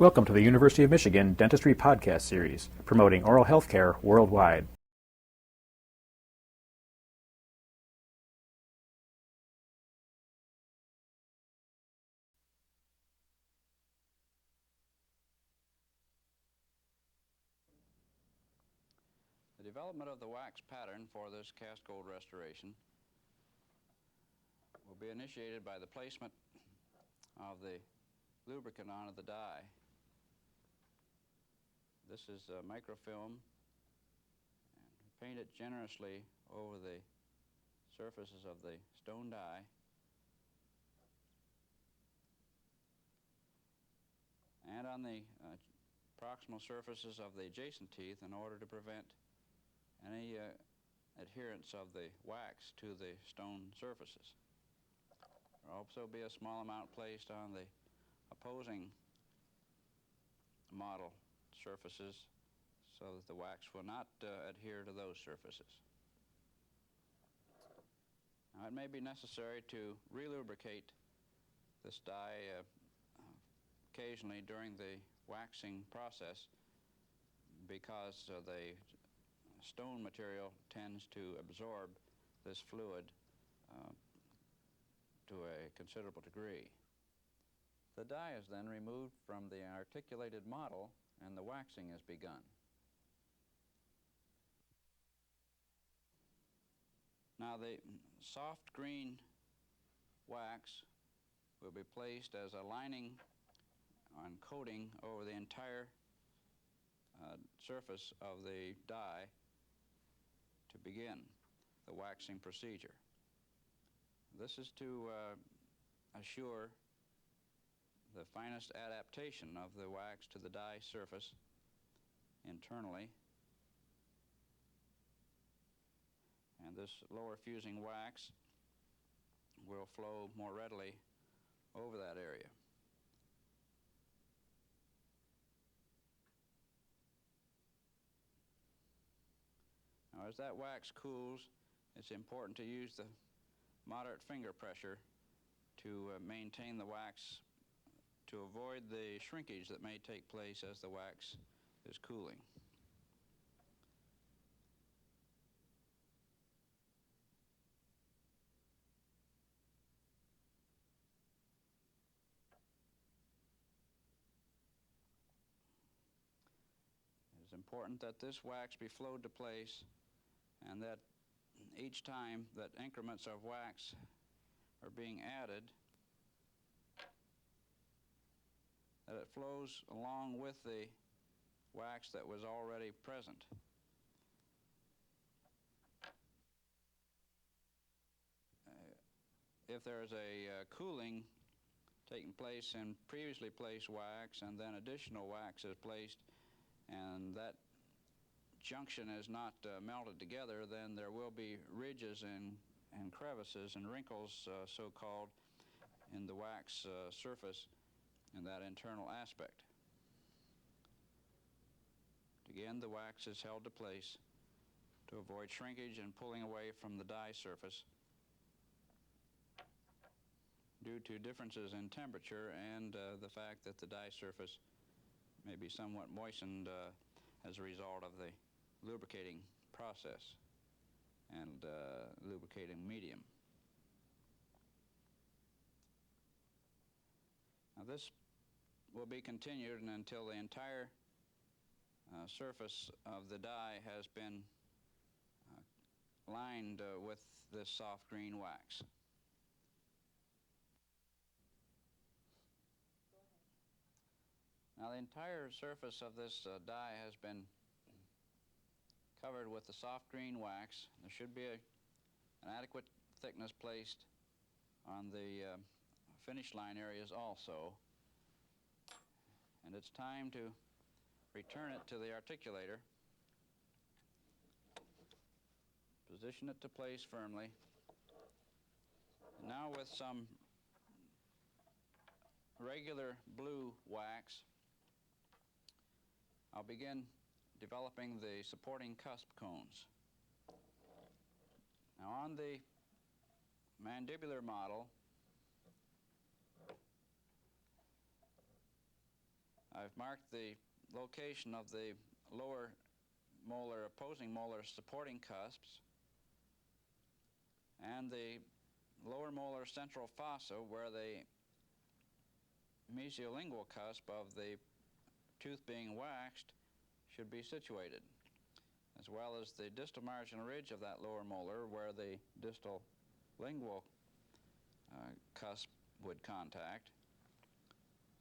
Welcome to the University of Michigan Dentistry Podcast Series, promoting oral health care worldwide. The development of the wax pattern for this cast gold restoration will be initiated by the placement of the lubricant onto the die. This is microfilm, and paint it generously over the surfaces of the stone die. And on the proximal surfaces of the adjacent teeth in order to prevent any adherence of the wax to the stone surfaces. There will also be a small amount placed on the opposing model surfaces so that the wax will not adhere to those surfaces. Now, it may be necessary to relubricate this die occasionally during the waxing process because the stone material tends to absorb this fluid to a considerable degree. The die is then removed from the articulated model and the waxing is begun. Now the soft green wax will be placed as a lining and coating over the entire surface of the die to begin the waxing procedure. This is to assure the finest adaptation of the wax to the die surface internally. And this lower fusing wax will flow more readily over that area. Now, as that wax cools, it's important to use the moderate finger pressure to maintain the wax to avoid the shrinkage that may take place as the wax is cooling. It is important that this wax be flowed to place and that each time that increments of wax are being added, that it flows along with the wax that was already present. If there is a cooling taking place in previously placed wax and then additional wax is placed and that junction is not melted together, then there will be ridges and crevices and wrinkles, so-called, in the wax surface in that internal aspect. Again, the wax is held to place to avoid shrinkage and pulling away from the die surface due to differences in temperature and the fact that the die surface may be somewhat moistened as a result of the lubricating process and lubricating medium. Now this will be continued until the entire surface of the die has been lined with this soft green wax. Now the entire surface of this die has been covered with the soft green wax. There should be an adequate thickness placed on the finish line areas also. And it's time to return it to the articulator, position it to place firmly. And now with some regular blue wax, I'll begin developing the supporting cusp cones. Now on the mandibular model, I've marked the location of the lower molar, opposing molar supporting cusps, and the lower molar central fossa where the mesiolingual cusp of the tooth being waxed should be situated, as well as the distal marginal ridge of that lower molar where the distal lingual cusp would contact,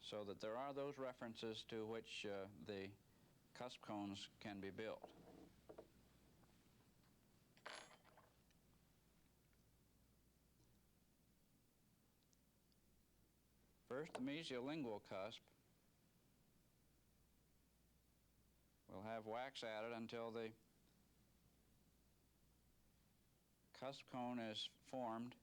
so that there are those references to which the cusp cones can be built. First, the mesiolingual cusp will have wax added until the cusp cone is formed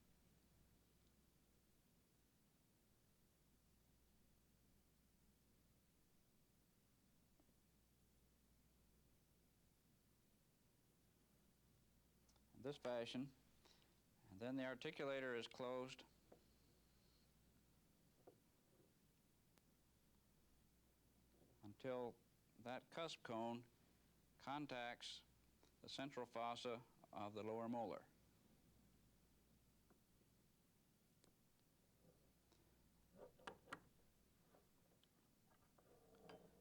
in this fashion, and then the articulator is closed until that cusp cone contacts the central fossa of the lower molar.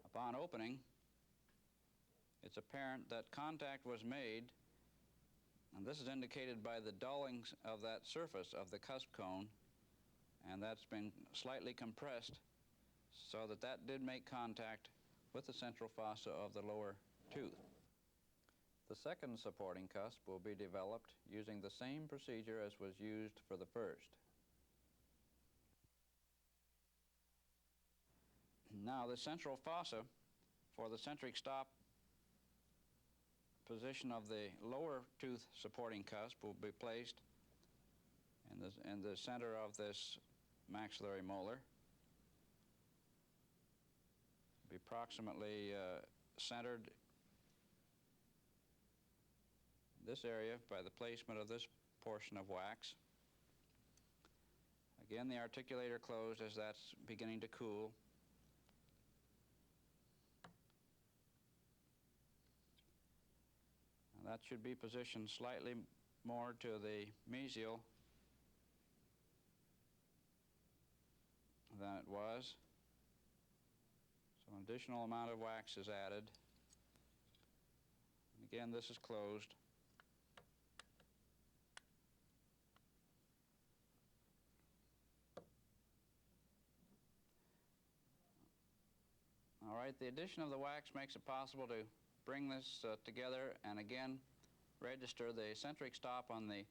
Upon opening, it's apparent that contact was made, and this is indicated by the dulling of that surface of the cusp cone, and that's been slightly compressed so that that did make contact with the central fossa of the lower tooth. The second supporting cusp will be developed using the same procedure as was used for the first. Now, the central fossa for the centric stop position of the lower tooth supporting cusp will be placed in the center of this maxillary molar. Be proximately centered this area by the placement of this portion of wax. Again, the articulator closed as that's beginning to cool. Now, that should be positioned slightly more to the mesial than it was. So an additional amount of wax is added. And again, this is closed. All right, the addition of the wax makes it possible to bring this together and again register the centric stop on the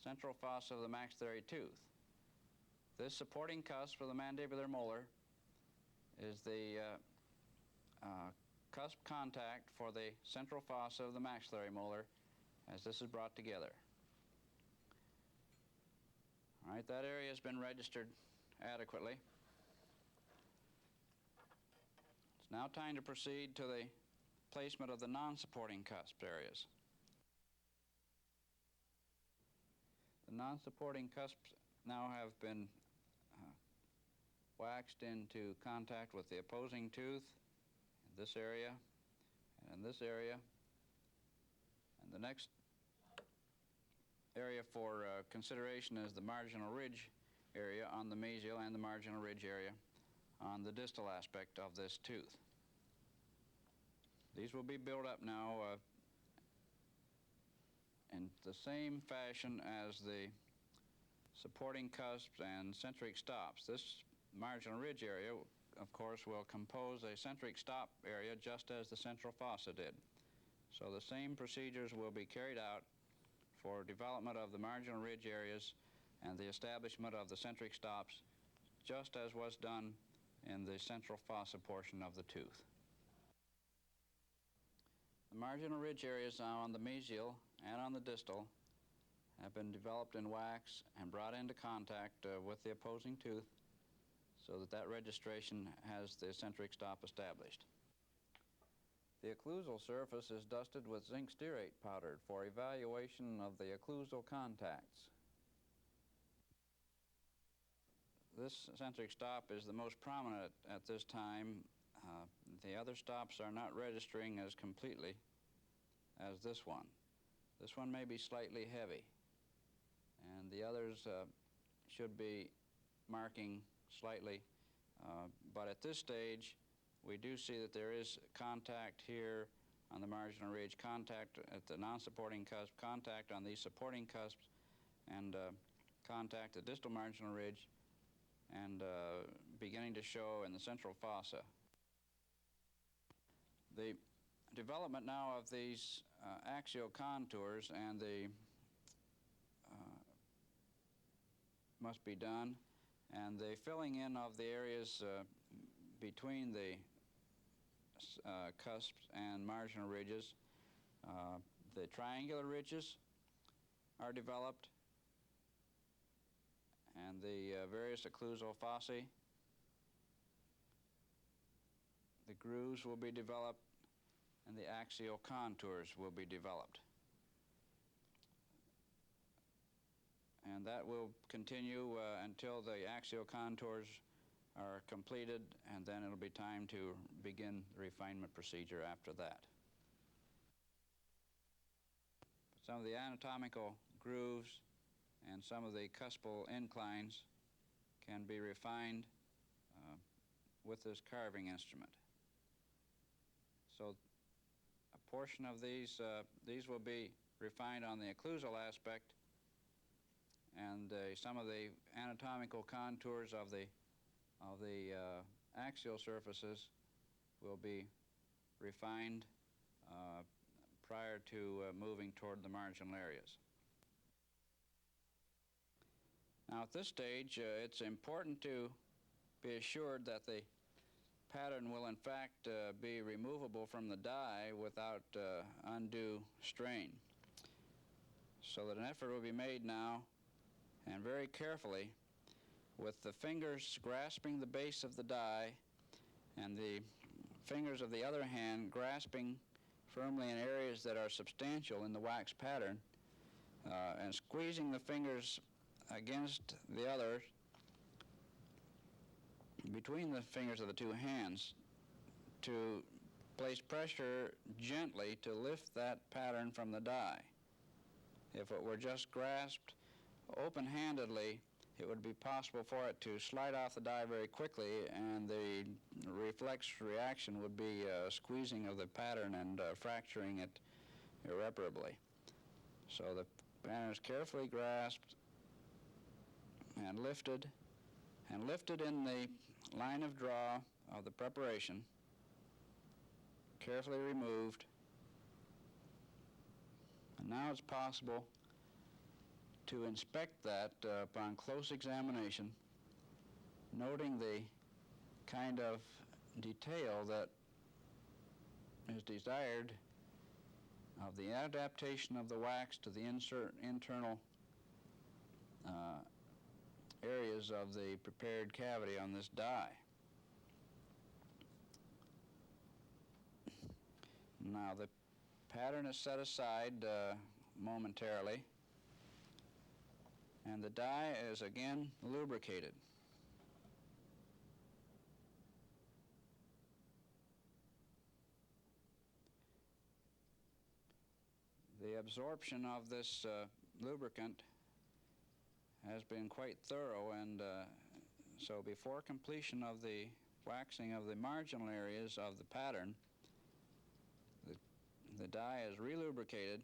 central fossa of the maxillary tooth. This supporting cusp for the mandibular molar is the cusp contact for the central fossa of the maxillary molar as this is brought together. All right, that area has been registered adequately. It's now time to proceed to the placement of the non-supporting cusp areas. The non-supporting cusps now have been waxed into contact with the opposing tooth in this area and in this area. And the next area for consideration is the marginal ridge area on the mesial and the marginal ridge area on the distal aspect of this tooth. These will be built up now in the same fashion as the supporting cusps and centric stops. This marginal ridge area, of course, will compose a centric stop area just as the central fossa did. So the same procedures will be carried out for development of the marginal ridge areas and the establishment of the centric stops just as was done in the central fossa portion of the tooth. The marginal ridge areas now on the mesial and on the distal have been developed in wax and brought into contact with the opposing tooth so that that registration has the centric stop established. The occlusal surface is dusted with zinc stearate powder for evaluation of the occlusal contacts. This centric stop is the most prominent at this time The other stops are not registering as completely as this one. This one may be slightly heavy, and the others should be marking slightly, but at this stage we do see that there is contact here on the marginal ridge, contact at the non-supporting cusp, contact on these supporting cusps, and contact at the distal marginal ridge, and beginning to show in the central fossa. The development now of these axial contours and the must be done, and the filling in of the areas between the cusps and marginal ridges. The triangular ridges are developed, and the various occlusal fossae. The grooves will be developed, and the axial contours will be developed. And that will continue until the axial contours are completed, and then it'll be time to begin the refinement procedure after that. Some of the anatomical grooves and some of the cuspal inclines can be refined with this carving instrument. So a portion of these will be refined on the occlusal aspect, and some of the anatomical contours of the axial surfaces will be refined prior to moving toward the marginal areas. Now at this stage it's important to be assured that the pattern will in fact be removable from the die without undue strain. So that an effort will be made now, and very carefully, with the fingers grasping the base of the die and the fingers of the other hand grasping firmly in areas that are substantial in the wax pattern, and squeezing the fingers against the others, between the fingers of the two hands, to place pressure gently to lift that pattern from the die. If it were just grasped open-handedly, it would be possible for it to slide off the die very quickly, and the reflex reaction would be squeezing of the pattern and fracturing it irreparably. So the pattern is carefully grasped and lifted in the line of draw of the preparation, carefully removed, and now it's possible to inspect that upon close examination, noting the kind of detail that is desired of the adaptation of the wax to the internal areas of the prepared cavity on this die. Now the pattern is set aside momentarily, and the die is again lubricated. The absorption of this lubricant has been quite thorough, and so before completion of the waxing of the marginal areas of the pattern, the die is relubricated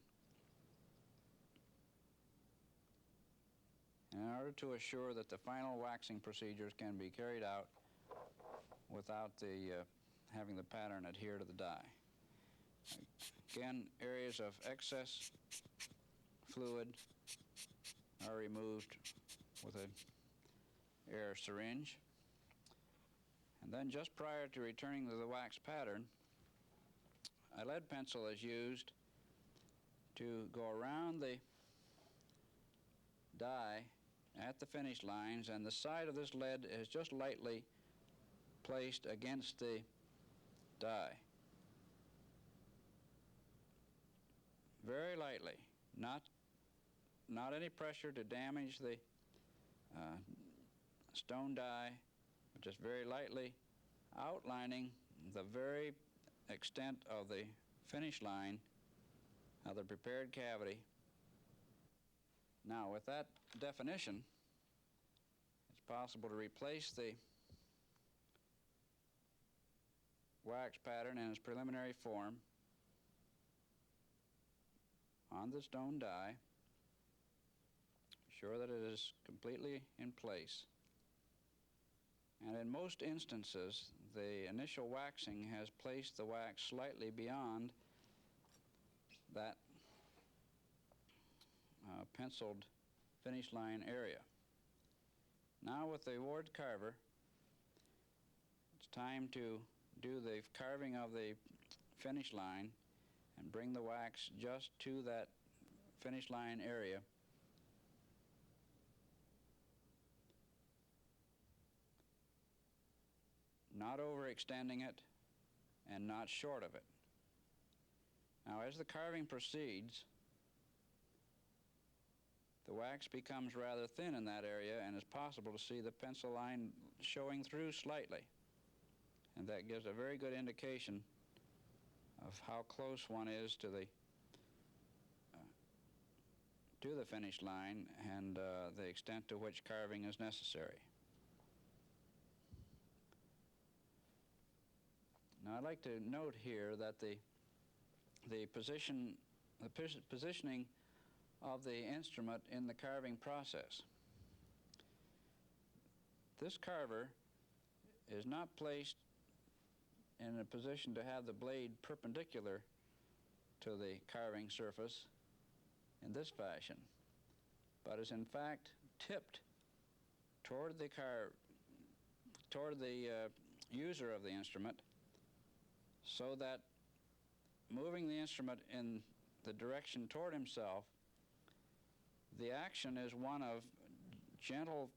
in order to assure that the final waxing procedures can be carried out without having the pattern adhere to the die. Again, areas of excess fluid are removed with an air syringe. And then just prior to returning to the wax pattern, a lead pencil is used to go around the die at the finish lines, and the side of this lead is just lightly placed against the die. Very lightly, not any pressure to damage the stone die, but just very lightly outlining the very extent of the finish line of the prepared cavity. Now, with that definition, it's possible to replace the wax pattern in its preliminary form on the stone die, sure that it is completely in place. And in most instances, the initial waxing has placed the wax slightly beyond that penciled finish line area. Now with the ward carver, it's time to do the carving of the finish line and bring the wax just to that finish line area. Not overextending it and not short of it. Now, as the carving proceeds, the wax becomes rather thin in that area, and it's possible to see the pencil line showing through slightly. And that gives a very good indication of how close one is to the finish line and the extent to which carving is necessary. Now, I'd like to note here that the positioning of the instrument in the carving process. This carver is not placed in a position to have the blade perpendicular to the carving surface in this fashion, but is in fact tipped toward the user of the instrument, so that moving the instrument in the direction toward himself, the action is one of gentle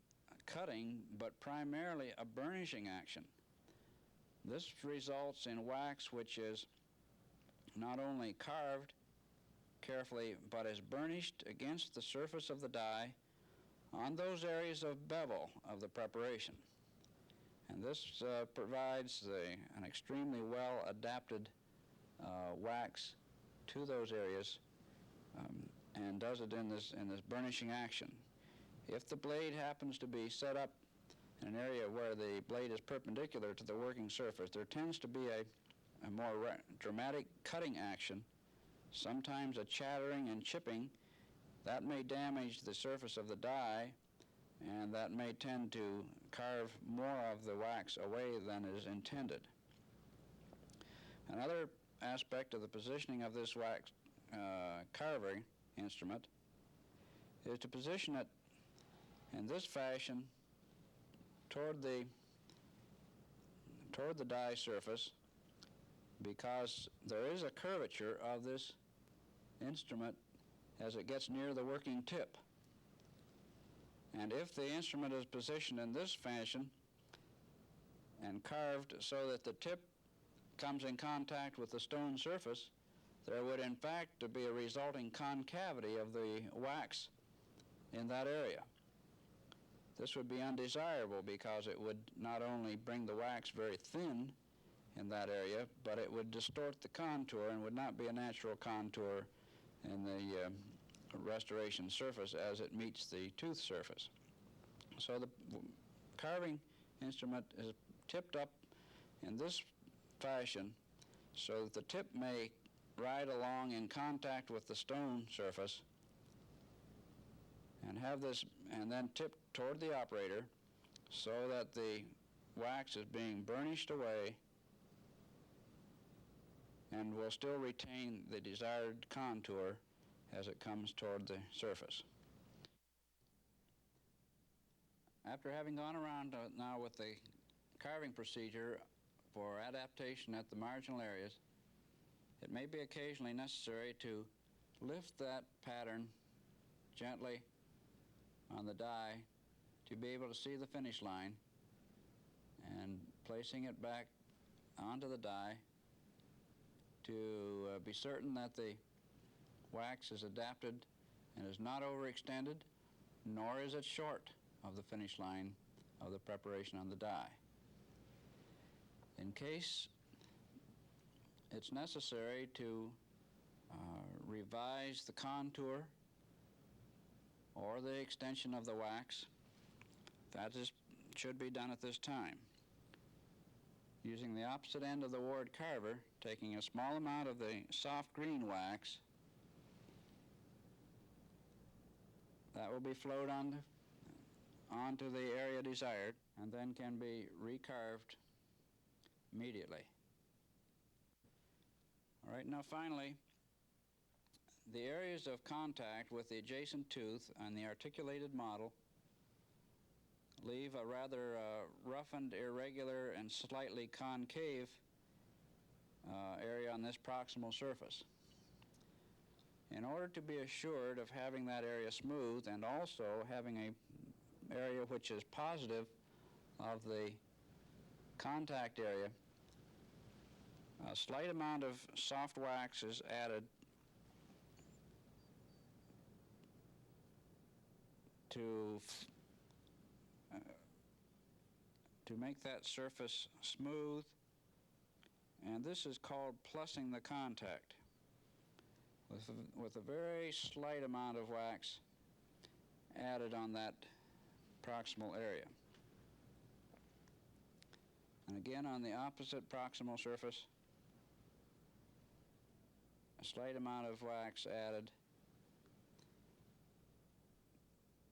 cutting, but primarily a burnishing action. This results in wax which is not only carved carefully, but is burnished against the surface of the die on those areas of bevel of the preparation. And this provides an extremely well-adapted wax to those areas and does it in this burnishing action. If the blade happens to be set up in an area where the blade is perpendicular to the working surface, there tends to be a more dramatic cutting action, sometimes a chattering and chipping. That may damage the surface of the die, and that may tend to carve more of the wax away than is intended. Another aspect of the positioning of this wax carving instrument is to position it in this fashion toward the die surface, because there is a curvature of this instrument as it gets near the working tip. And if the instrument is positioned in this fashion and carved so that the tip comes in contact with the stone surface, there would in fact be a resulting concavity of the wax in that area. This would be undesirable because it would not only bring the wax very thin in that area, but it would distort the contour and would not be a natural contour in the restoration surface as it meets the tooth surface. So the carving instrument is tipped up in this fashion so that the tip may ride along in contact with the stone surface and then tipped toward the operator so that the wax is being burnished away and will still retain the desired contour as it comes toward the surface. After having gone around now with the carving procedure for adaptation at the marginal areas, it may be occasionally necessary to lift that pattern gently on the die to be able to see the finish line, and placing it back onto the die to be certain that the wax is adapted and is not overextended, nor is it short of the finish line of the preparation on the die. In case it's necessary to revise the contour or the extension of the wax. That should be done at this time. Using the opposite end of the ward carver, taking a small amount of the soft green wax, that will be flowed onto the area desired and then can be recarved immediately. All right, now finally, the areas of contact with the adjacent tooth on the articulated model leave a rather roughened, irregular, and slightly concave area on this proximal surface. In order to be assured of having that area smooth and also having an area which is positive of the contact area, a slight amount of soft wax is added to make that surface smooth, and this is called plussing the contact with a very slight amount of wax added on that proximal area. And again, on the opposite proximal surface, a slight amount of wax added,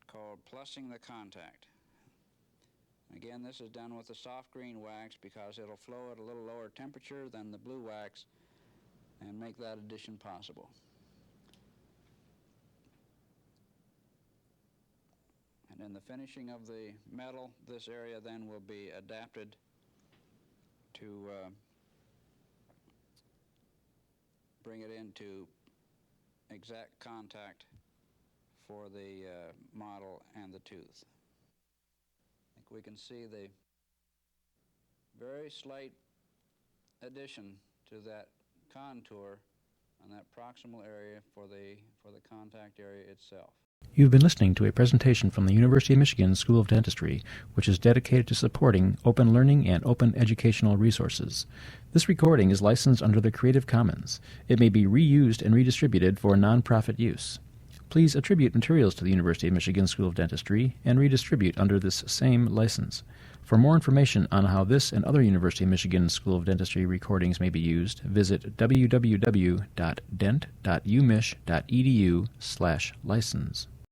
called plussing the contact. Again, this is done with the soft green wax because it'll flow at a little lower temperature than the blue wax and make that addition possible. And in the finishing of the metal, this area then will be adapted to bring it into exact contact for the model and the tooth. I think we can see the very slight addition to that contour on that proximal area for the contact area itself. You've been listening to a presentation from the University of Michigan School of Dentistry, which is dedicated to supporting open learning and open educational resources. This recording is licensed under the Creative Commons. It may be reused and redistributed for nonprofit use. Please attribute materials to the University of Michigan School of Dentistry and redistribute under this same license. For more information on how this and other University of Michigan School of Dentistry recordings may be used, visit www.dent.umich.edu/license.